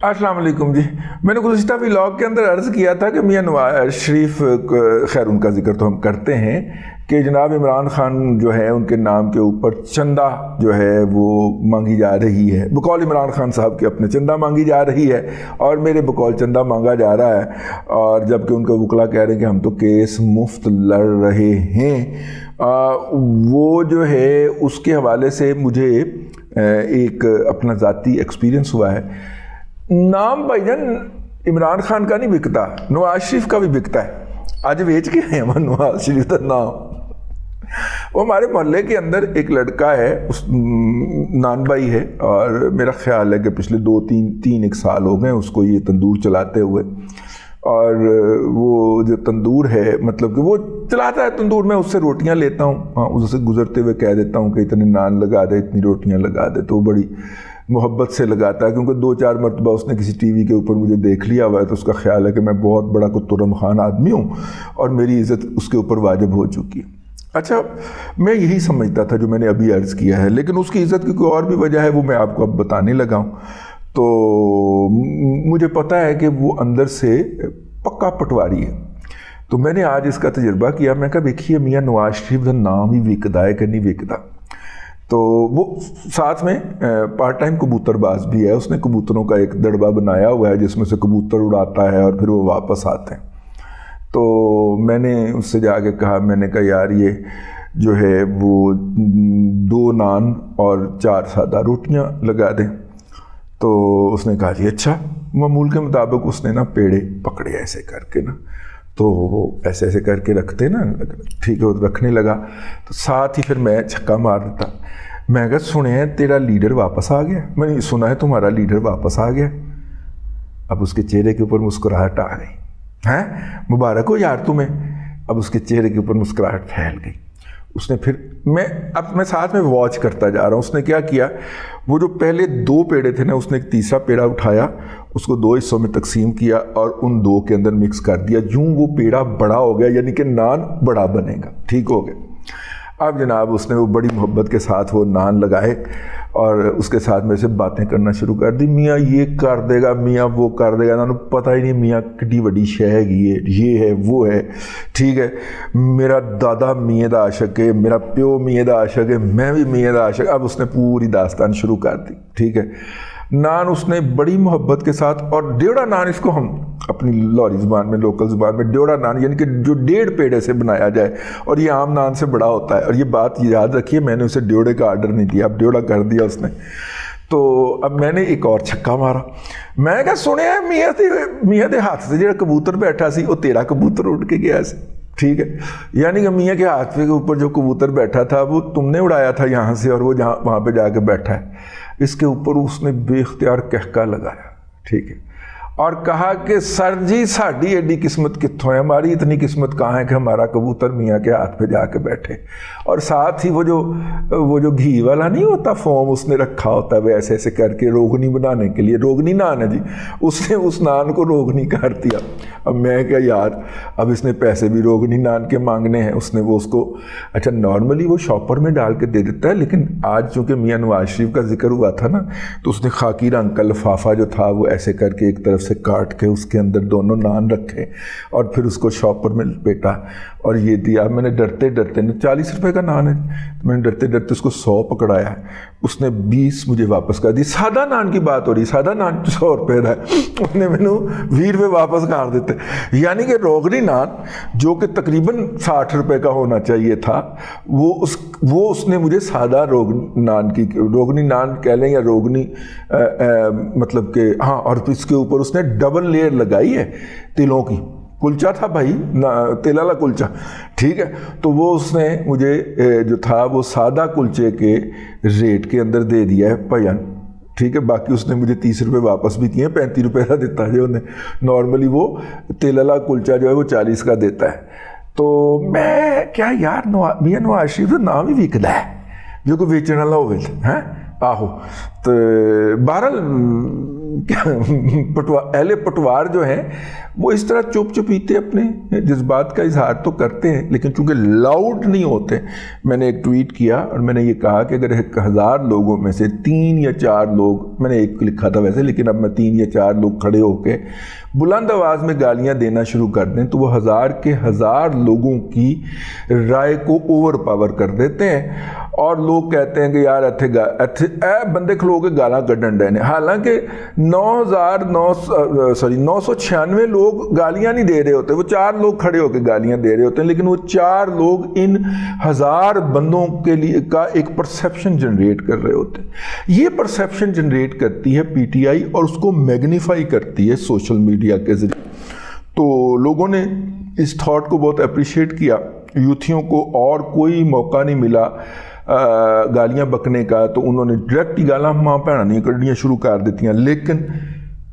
السلام علیکم جی. میں نے گزشتہ ولاگ کے اندر عرض کیا تھا کہ میاں نواز شریف، خیر ان کا ذکر تو ہم کرتے ہیں کہ جناب عمران خان جو ہے ان کے نام کے اوپر چندہ جو ہے وہ مانگی جا رہی ہے. بقول عمران خان صاحب کے اپنے چندہ مانگی جا رہی ہے اور میرے بقول چندہ مانگا جا رہا ہے، اور جبکہ ان کے وکلا کہہ رہے ہیں کہ ہم تو کیس مفت لڑ رہے ہیں. وہ جو ہے اس کے حوالے سے مجھے ایک اپنا ذاتی ایکسپیرینس ہوا ہے. نام بھائی جان عمران خان کا نہیں بکتا، نواز شریف کا بھی بکتا ہے. آج بیچ کے ہیں ہم نواز شریف کا نام. وہ ہمارے محلے کے اندر ایک لڑکا ہے، اس نان بھائی ہے، اور میرا خیال ہے کہ پچھلے تین ایک سال ہو گئے اس کو یہ تندور چلاتے ہوئے. اور وہ جو تندور ہے مطلب کہ وہ چلاتا ہے تندور، میں اس سے روٹیاں لیتا ہوں، اس سے گزرتے ہوئے کہہ دیتا ہوں کہ اتنے نان لگا دے، اتنی روٹیاں لگا دے. تو وہ بڑی محبت سے لگاتا ہے، کیونکہ 2-4 مرتبہ اس نے کسی ٹی وی کے اوپر مجھے دیکھ لیا ہوا ہے، تو اس کا خیال ہے کہ میں بہت بڑا کترم خان آدمی ہوں اور میری عزت اس کے اوپر واجب ہو چکی ہے. اچھا، میں یہی سمجھتا تھا جو میں نے ابھی عرض کیا ہے، لیکن اس کی عزت کی کوئی اور بھی وجہ ہے، وہ میں آپ کو اب بتانے لگا ہوں. تو مجھے پتہ ہے کہ وہ اندر سے پکا پٹواری ہے. تو میں نے آج اس کا تجربہ کیا. میں کہا دیکھیے میاں نواز شریف کا نام ہی وکدا ہے کہ نہیں وکدا. تو وہ ساتھ میں پارٹ ٹائم کبوتر باز بھی ہے. اس نے کبوتروں کا ایک دڑبہ بنایا ہوا ہے جس میں سے کبوتر اڑاتا ہے اور پھر وہ واپس آتے ہیں. تو میں نے اس سے جا کے کہا، میں نے کہا یار یہ جو ہے وہ 2 نان اور 4 سادہ روٹیاں لگا دیں. تو اس نے کہا جی اچھا. معمول کے مطابق اس نے نا پیڑے پکڑے ایسے کر کے نا، تو وہ ایسے ایسے کر کے رکھتے نا، ٹھیک ہے، وہ رکھنے لگا. تو ساتھ ہی پھر میں چھکا مار دیتا. میں کہا سنے ہیں تیرا لیڈر واپس آ گیا، میں نے سنا ہے تمہارا لیڈر واپس آ گیا. اب اس کے چہرے کے اوپر مسکراہٹ آ گئی. ہیں مبارک ہو یار تمہیں. اب اس کے چہرے کے اوپر مسکراہٹ پھیل گئی. اس نے پھر میں ساتھ میں واچ کرتا جا رہا ہوں. اس نے کیا کیا، وہ جو پہلے 2 پیڑے تھے نا، اس نے ایک تیسرا پیڑا اٹھایا، اس کو 2 حصوں میں تقسیم کیا اور ان 2 کے اندر مکس کر دیا. یوں وہ پیڑا بڑا ہو گیا، یعنی کہ نان بڑا بنے گا. ٹھیک ہو گیا. اب جناب اس نے وہ بڑی محبت کے ساتھ وہ نان لگائے اور اس کے ساتھ میں سے باتیں کرنا شروع کر دی. میاں یہ کر دے گا، میاں وہ کر دے گا. انہوں نے پتہ ہی نہیں میاں کڈی وڈی شے ہے، یہ ہے وہ ہے. ٹھیک ہے، میرا دادا میاں دا عاشق ہے، میرا پیو میاں دا عاشق ہے، میں بھی میاں دا عاشق. اب اس نے پوری داستان شروع کر دی. ٹھیک ہے، نان اس نے بڑی محبت کے ساتھ، اور ڈیوڑا نان اس کو ہم اپنی لاہوری زبان میں، لوکل زبان میں ڈیوڑا نان یعنی کہ جو 1.5 پیڑے سے بنایا جائے، اور یہ عام نان سے بڑا ہوتا ہے. اور یہ بات یاد رکھیے، میں نے اسے ڈیوڑے کا آرڈر نہیں دیا، اب ڈیوڑا کر دیا اس نے. تو اب میں نے ایک اور چھکا مارا. میں کہا سنیا میاں دے ہاتھ سے جڑا کبوتر بیٹھا سی وہ تیرا کبوتر اڑ کے گیا سی. ٹھیک ہے، یعنی کہ میاں کے ہاتھ کے اوپر جو کبوتر بیٹھا تھا وہ تم نے اڑایا تھا یہاں سے، اور وہ وہاں پہ جا کے بیٹھا ہے. اس کے اوپر اس نے بے اختیار کہکا لگایا. ٹھیک ہے، اور کہا کہ سر جی ساڑی ایڈی قسمت کتوں ہے، ہماری اتنی قسمت کہاں ہے کہ ہمارا کبوتر میاں کے ہاتھ پہ جا کے بیٹھے. اور ساتھ ہی وہ جو گھی والا نہیں ہوتا فوم اس نے رکھا ہوتا ہے، وہ ایسے ایسے کر کے روغنی بنانے کے لیے، روغنی نان ہے جی، اس نے اس نان کو روغنی کر دیا. اب میں کہا یار اب اس نے پیسے بھی روغنی نان کے مانگنے ہیں. اس نے وہ اس کو اچھا نارملی وہ شاپر میں ڈال کے دے دیتا ہے، لیکن آج چونکہ میاں نواز شریف کا ذکر ہوا تھا نا، تو اس نے خاکی رنگ کا لفافہ جو تھا وہ ایسے کر کے ایک طرف سے کاٹ کے اس کے اندر دونوں نان رکھے اور پھر اس کو شاپر میں لپیٹا اور یہ دیا. میں نے ڈرتے 40 روپے کا نان ہے، میں نے ڈرتے اس کو 100 پکڑایا ہے. اس نے 20 مجھے واپس کر دی. سادہ نان کی بات ہو رہی، سادہ نان 100 روپے کا ہے، اس نے مینوں 20 روپے واپس کر دیتے. یعنی کہ روغنی نان جو کہ تقریباً 60 روپے کا ہونا چاہیے تھا، وہ اس نے مجھے سادہ روغنی نان کہہ لیں یا روغنی مطلب کہ ہاں. اور پھر اس کے اوپر اس نے ڈبل لیئر لگائی ہے تلوں کی. کلچہ تھا بھائی، تیل والا کلچہ. ٹھیک ہے، تو وہ اس نے مجھے جو تھا وہ سادہ کلچے کے ریٹ کے اندر دے دیا ہے پین. ٹھیک ہے، باقی اس نے مجھے 30 روپے واپس بھی کیے ہیں. 35 روپے کا دیتا ہے انہیں. نارملی وہ تیل والا کلچہ جو ہے وہ 40 کا دیتا ہے. تو میں کیا یار میاں نواز شریف کا نام ہی وکدا ہے جو کوئی ویچن والا ہوئے ہیں. آہو. تو بہرحال اہل پٹوار جو ہیں وہ اس طرح چپ چپیتے اپنے جذبات کا اظہار تو کرتے ہیں، لیکن چونکہ لاؤڈ نہیں ہوتے. میں نے ایک ٹویٹ کیا اور میں نے یہ کہا کہ اگر 1000 لوگوں میں سے 3 یا 4 لوگ، میں نے ایک لکھا تھا ویسے لیکن اب میں 3 یا 4 لوگ کھڑے ہو کے بلند آواز میں گالیاں دینا شروع کر دیں تو وہ 1000 کے 1000 لوگوں کی رائے کو اوور پاور کر دیتے ہیں، اور لوگ کہتے ہیں کہ یار اے بندے کھلو کے گالاں کڈن ڈے نے. حالانکہ 996 لوگ گالیاں نہیں دے رہے ہوتے، وہ 4 لوگ کھڑے ہو کے گالیاں دے رہے ہوتے ہیں، لیکن وہ 4 لوگ ان 1000 بندوں کے لیے کا ایک پرسیپشن جنریٹ کر رہے ہوتے ہیں. یہ پرسیپشن جنریٹ کرتی ہے پی ٹی آئی اور اس کو میگنیفائی کرتی ہے سوشل میڈیا کے ذریعے. تو لوگوں نے اس تھاٹ کو بہت اپریشیٹ کیا. یوتھیوں کو اور کوئی موقع نہیں ملا گالیاں بکنے کا، تو انہوں نے ڈائریکٹ ہی گالاں ماں بھیناں کڈنیاں شروع کر دیتیاں. لیکن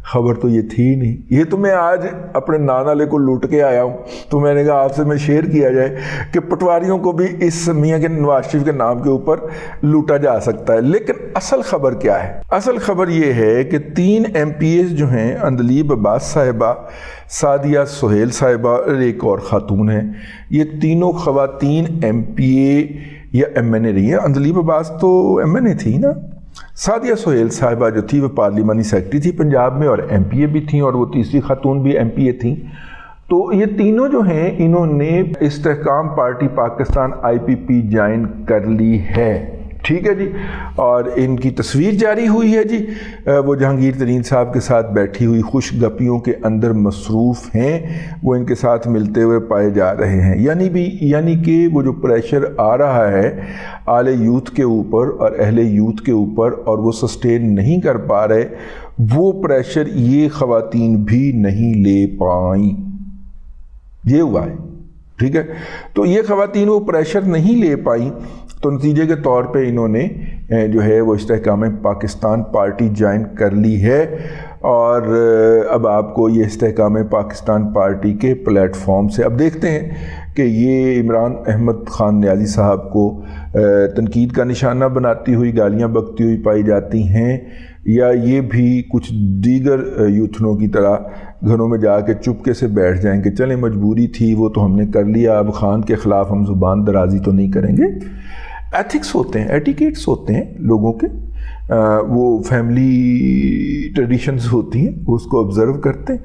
خبر تو یہ تھی نہیں. یہ تو میں آج اپنے نانالے کو لوٹ کے آیا ہوں، تو میں نے کہا آپ سے میں شیئر کیا جائے کہ پٹواریوں کو بھی اس میاں کے نواز شریف کے نام کے اوپر لوٹا جا سکتا ہے. لیکن اصل خبر کیا ہے؟ اصل خبر یہ ہے کہ 3 ایم پی ایز جو ہیں، اندلیب عباس صاحبہ، سعدیہ سہیل صاحبہ اور ایک اور خاتون ہیں، یہ تینوں خواتین ایم پی اے یا ایم این اے رہی ہیں. اندلیب عباس تو ایم این اے تھی نا. سعدیہ سہیل صاحبہ جو تھی وہ پارلیمانی سیکرٹری تھی پنجاب میں اور ایم پی اے بھی تھیں، اور وہ تیسری خاتون بھی ایم پی اے تھیں. تو یہ تینوں جو ہیں انہوں نے استحکام پارٹی پاکستان آئی پی پی جوائن کر لی ہے. ٹھیک ہے جی. اور ان کی تصویر جاری ہوئی ہے جی، وہ جہانگیر ترین صاحب کے ساتھ بیٹھی ہوئی خوش گپیوں کے اندر مصروف ہیں، وہ ان کے ساتھ ملتے ہوئے پائے جا رہے ہیں. یعنی کہ وہ جو پریشر آ رہا ہے اعلی یوتھ کے اوپر اور اہل یوتھ کے اوپر، اور وہ سسٹین نہیں کر پا رہے، وہ پریشر یہ خواتین بھی نہیں لے پائیں. یہ ہوا ہے. ٹھیک ہے. تو یہ خواتین وہ پریشر نہیں لے پائیں، تو نتیجے کے طور پہ انہوں نے جو ہے وہ استحکام پاکستان پارٹی جوائن کر لی ہے. اور اب آپ کو یہ استحکام پاکستان پارٹی کے پلیٹ فارم سے اب دیکھتے ہیں کہ یہ عمران احمد خان نیازی صاحب کو تنقید کا نشانہ بناتی ہوئی گالیاں بکتی ہوئی پائی جاتی ہیں، یا یہ بھی کچھ دیگر یوتھنوں کی طرح گھروں میں جا کے چپکے سے بیٹھ جائیں کہ چلیں مجبوری تھی وہ تو ہم نے کر لیا، اب خان کے خلاف ہم زبان درازی تو نہیں کریں گے. ایتھکس ہوتے ہیں، ایٹیکیٹس ہوتے ہیں لوگوں کے، وہ فیملی ٹریڈیشنز ہوتی ہیں، وہ اس کو آبزرو کرتے ہیں.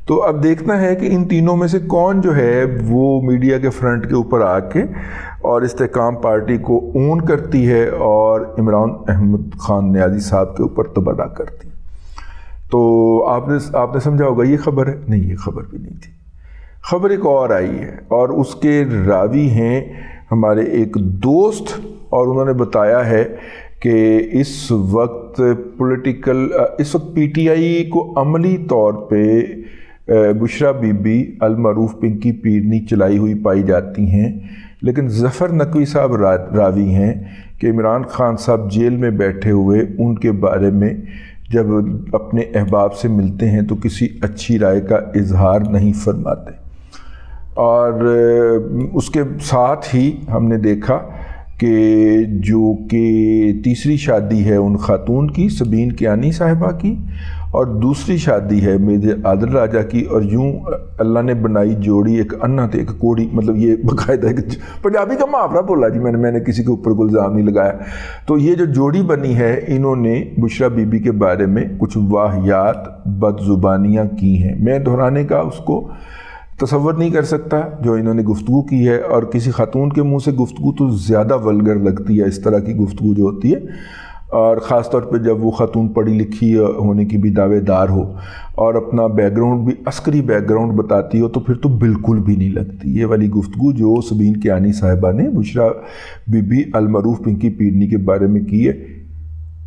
تو اب دیکھنا ہے کہ ان تینوں میں سے کون جو ہے وہ میڈیا کے فرنٹ کے اوپر آ کے اور استحکام پارٹی کو اون کرتی ہے اور عمران احمد خان نیازی صاحب کے اوپر تبرہ کرتی. تو آپ نے سمجھا ہوگا یہ خبر ہے؟ نہیں، یہ خبر بھی نہیں تھی. خبر ایک اور آئی ہے، اور اس کے راوی ہیں ہمارے ایک دوست، اور انہوں نے بتایا ہے کہ اس وقت پی ٹی آئی کو عملی طور پہ بشرا بی بی، المعروف پنکی پیرنی چلائی ہوئی پائی جاتی ہیں، لیکن ظفر نقوی صاحب راوی ہیں کہ عمران خان صاحب جیل میں بیٹھے ہوئے ان کے بارے میں جب اپنے احباب سے ملتے ہیں تو کسی اچھی رائے کا اظہار نہیں فرماتے. اور اس کے ساتھ ہی ہم نے دیکھا کہ جو کہ تیسری شادی ہے ان خاتون کی، سبین کیانی صاحبہ کی، اور دوسری شادی ہے میجر عادل راجہ کی، اور یوں اللہ نے بنائی جوڑی ایک انا تے ایک کوڑی، مطلب یہ باقاعدہ پنجابی کا محاورہ بولا جی میں نے کسی کے اوپر کوئی الزام نہیں لگایا. تو یہ جو جوڑی بنی ہے، انہوں نے بشرا بی بی کے بارے میں کچھ واہیات بد زبانیاں کی ہیں. میں دہرانے کا اس کو تصور نہیں کر سکتا جو انہوں نے گفتگو کی ہے، اور کسی خاتون کے منہ سے گفتگو تو زیادہ ولگر لگتی ہے اس طرح کی گفتگو جو ہوتی ہے، اور خاص طور پہ جب وہ خاتون پڑھی لکھی ہونے کی بھی دعوے دار ہو اور اپنا بیک گراؤنڈ بھی عسکری بیک گراؤنڈ بتاتی ہو، تو پھر تو بالکل بھی نہیں لگتی. یہ والی گفتگو جو سبین کیانی صاحبہ نے بشرا بی بی المعروف پنکی پیرنی کے بارے میں کی ہے،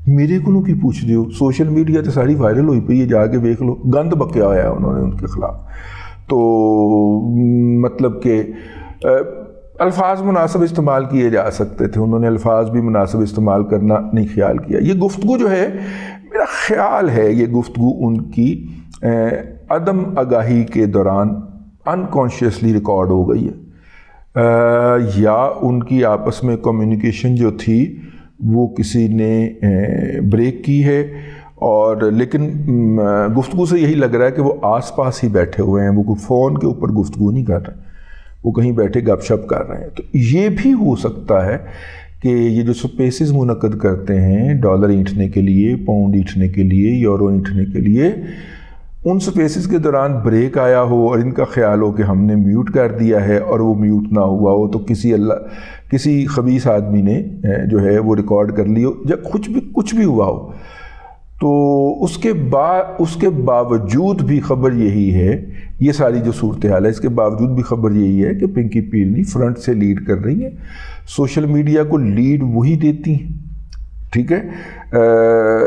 میرے کو کی پوچھ دیو، سوشل میڈیا تو ساری وائرل ہوئی پئی ہے، جا کے دیکھ لو، گند بکیا ہوا ہے انہوں نے ان کے خلاف. تو مطلب کہ الفاظ مناسب استعمال کیے جا سکتے تھے، انہوں نے الفاظ بھی مناسب استعمال کرنا نہیں خیال کیا. یہ گفتگو جو ہے، میرا خیال ہے یہ گفتگو ان کی عدم آگاہی کے دوران انکانشیسلی ریکارڈ ہو گئی ہے، یا ان کی آپس میں کمیونیکیشن جو تھی وہ کسی نے بریک کی ہے اور لیکن گفتگو سے یہی لگ رہا ہے کہ وہ آس پاس ہی بیٹھے ہوئے ہیں، وہ کوئی فون کے اوپر گفتگو نہیں کر رہے، وہ کہیں بیٹھے گپ شپ کر رہے ہیں۔ تو یہ بھی ہو سکتا ہے کہ یہ جو سپیسز منعقد کرتے ہیں ڈالر اینٹھنے کے لیے، پاؤنڈ اینٹھنے کے لیے، یورو اینٹھنے کے لیے، ان سپیسز کے دوران بریک آیا ہو اور ان کا خیال ہو کہ ہم نے میوٹ کر دیا ہے اور وہ میوٹ نہ ہوا ہو، تو کسی خبیث آدمی نے جو ہے وہ ریکارڈ کر لی ہو، جب کچھ بھی ہوا ہو، تو اس کے باوجود بھی خبر یہی ہے، یہ ساری جو صورتحال ہے اس کے باوجود بھی خبر یہی ہے کہ پنکی پیرنی فرنٹ سے لیڈ کر رہی ہیں، سوشل میڈیا کو لیڈ وہی دیتی ہیں، ٹھیک ہے،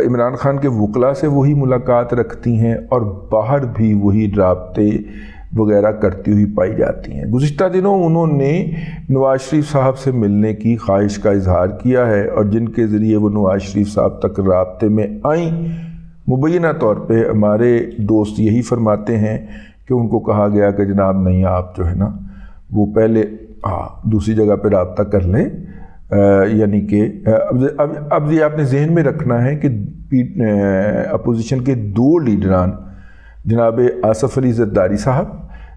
عمران خان کے وکلاء سے وہی ملاقات رکھتی ہیں اور باہر بھی وہی رابطے وغیرہ کرتی ہوئی پائی جاتی ہیں۔ گزشتہ دنوں انہوں نے نواز شریف صاحب سے ملنے کی خواہش کا اظہار کیا ہے، اور جن کے ذریعے وہ نواز شریف صاحب تک رابطے میں آئیں، مبینہ طور پہ ہمارے دوست یہی فرماتے ہیں کہ ان کو کہا گیا کہ جناب نہیں، آپ جو ہے نا وہ پہلے دوسری جگہ پہ رابطہ کر لیں، یعنی کہ اب یہ آپ نے ذہن میں رکھنا ہے کہ اپوزیشن کے 2 لیڈران جناب آصف علی زرداری صاحب،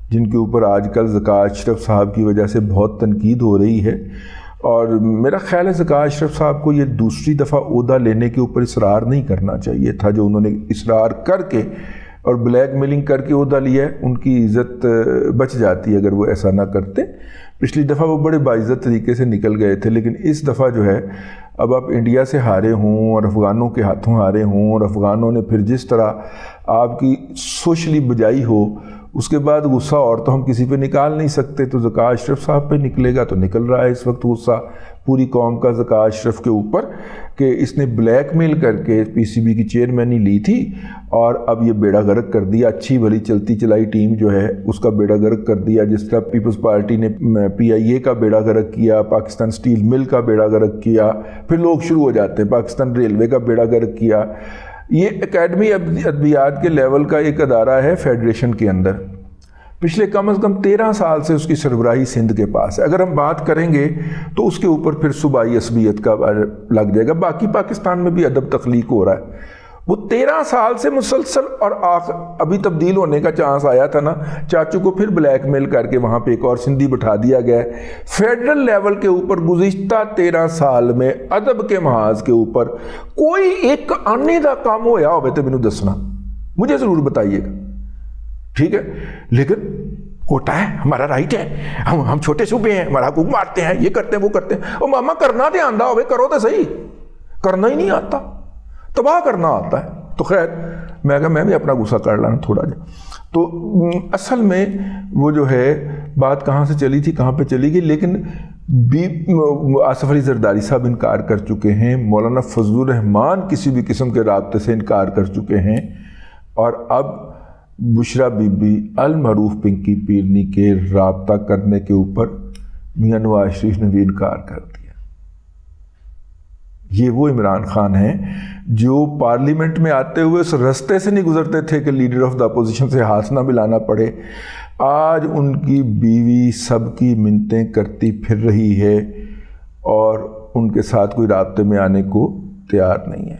جن کے اوپر آج کل ذکا اشرف صاحب کی وجہ سے بہت تنقید ہو رہی ہے، اور میرا خیال ہے ذکا اشرف صاحب کو یہ دوسری دفعہ عہدہ لینے کے اوپر اصرار نہیں کرنا چاہیے تھا، جو انہوں نے اصرار کر کے اور بلیک میلنگ کر کے عہدہ لیا ہے، ان کی عزت بچ جاتی ہے اگر وہ ایسا نہ کرتے۔ پچھلی دفعہ وہ بڑے باعزت طریقے سے نکل گئے تھے، لیکن اس دفعہ جو ہے اب آپ انڈیا سے ہارے ہوں اور افغانوں کے ہاتھوں ہارے ہوں، اور افغانوں نے پھر جس طرح آپ کی سوشلی بجائی ہو، اس کے بعد غصہ اور تو ہم کسی پہ نکال نہیں سکتے، تو ذکا اشرف صاحب پہ نکلے گا، تو نکل رہا ہے اس وقت غصہ پوری قوم کا ذکا اشرف کے اوپر کہ اس نے بلیک میل کر کے پی سی بی کی چیئرمینی لی تھی اور اب یہ بیڑا غرق کر دیا، اچھی بھلی چلتی چلائی ٹیم جو ہے اس کا بیڑا غرق کر دیا، جس طرح پیپلز پارٹی نے پی آئی اے کا بیڑا غرق کیا، پاکستان سٹیل مل کا بیڑا غرق کیا، پھر لوگ شروع ہو جاتے ہیں پاکستان ریلوے کا بیڑا غرق کیا۔ یہ اکیڈمی ادبیات کے لیول کا ایک ادارہ ہے فیڈریشن کے اندر، پچھلے کم از کم 13 سال سے اس کی سربراہی سندھ کے پاس ہے۔ اگر ہم بات کریں گے تو اس کے اوپر پھر صوبائی عصبیت کا لگ جائے گا، باقی پاکستان میں بھی ادب تخلیق ہو رہا ہے۔ وہ 13 سال سے مسلسل، اور ابھی تبدیل ہونے کا چانس آیا تھا نا، چاچو کو پھر بلیک میل کر کے وہاں پہ ایک اور سندھی بٹھا دیا گیا ہے۔ فیڈرل لیول کے اوپر گزشتہ 13 سال میں ادب کے محاذ کے اوپر کوئی ایک آنے دا کام ہویا ہوئے تو مجھے دسنا، مجھے ضرور بتائیے گا، ٹھیک ہے؟ لیکن کوٹا ہے، ہمارا رائٹ ہے، ہم چھوٹے صوبے ہیں، ہمارا حقوق مارتے ہیں، یہ کرتے ہیں وہ کرتے ہیں۔ او ماما کرنا دے آندہ ہوئے، کرو تو صحیح، کرنا ہی نہیں آتا، تباہ کرنا آتا ہے۔ تو خیر میں کہا میں بھی اپنا غصہ کر لانا تھوڑا جا۔ تو اصل میں وہ جو ہے بات کہاں سے چلی تھی کہاں پہ چلی گئی، لیکن آصف علی زرداری صاحب انکار کر چکے ہیں، مولانا فضل الرحمان کسی بھی قسم کے رابطے سے انکار کر چکے ہیں، اور اب بشرا بی بی المعروف پنکی پیرنی کے رابطہ کرنے کے اوپر میاں نواز شریف نے بھی انکار کر دیا۔ یہ وہ عمران خان ہیں جو پارلیمنٹ میں آتے ہوئے اس رستے سے نہیں گزرتے تھے کہ لیڈر آف دا اپوزیشن سے ہاتھ نہ ملانا پڑے، آج ان کی بیوی سب کی منتیں کرتی پھر رہی ہے اور ان کے ساتھ کوئی رابطے میں آنے کو تیار نہیں ہے۔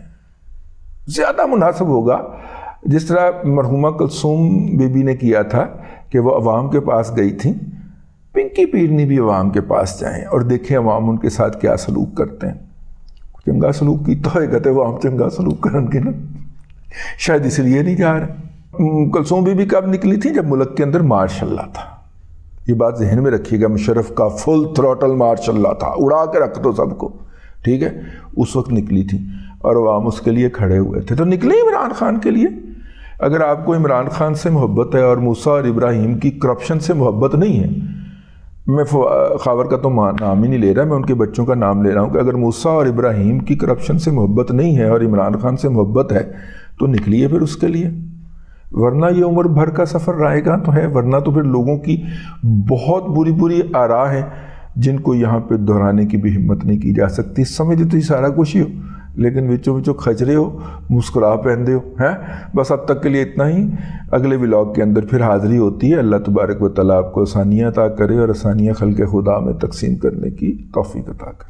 زیادہ مناسب ہوگا جس طرح مرحومہ کلثوم بی بی نے کیا تھا کہ وہ عوام کے پاس گئی تھیں، پنکی پیرنی بھی عوام کے پاس جائیں اور دیکھیں عوام ان کے ساتھ کیا سلوک کرتے ہیں۔ چنگا سلوک کی تو کہتے وہ عوام چنگا سلوک کرن کے نا، شاید اس لیے نہیں جا رہے۔ کلثوم بی بی کب نکلی تھی؟ جب ملک کے اندر مارش اللہ تھا، یہ بات ذہن میں رکھیے گا، مشرف کا فل تھروٹل مارش اللہ تھا، اڑا کے رکھ دو سب کو، ٹھیک ہے؟ اس وقت نکلی تھی اور عوام اس کے لیے کھڑے ہوئے تھے، تو نکلے عمران خان کے لیے۔ اگر آپ کو عمران خان سے محبت ہے اور موسیٰ اور ابراہیم کی کرپشن سے محبت نہیں ہے، میں خاور کا تو نام ہی نہیں لے رہا، میں ان کے بچوں کا نام لے رہا ہوں کہ اگر موسیٰ اور ابراہیم کی کرپشن سے محبت نہیں ہے اور عمران خان سے محبت ہے تو نکلیے پھر اس کے لیے، ورنہ یہ عمر بھر کا سفر رائے گا تو ہے، ورنہ تو پھر لوگوں کی بہت بری بری آراء ہیں جن کو یہاں پہ دہرانے کی بھی ہمت نہیں کی جا سکتی۔ سمجھ تو ہی سارا کچھ ہی ہو لیکن وچوں وچوں کھچرے ہو، مسکرا پہندے ہو ہیں۔ بس اب تک کے لیے اتنا ہی، اگلے ولاگ کے اندر پھر حاضری ہوتی ہے۔ اللہ تبارک و تعالیٰ آپ کو آسانیاں عطا کرے اور آسانیاں خلق خدا میں تقسیم کرنے کی توفیق عطا کرے۔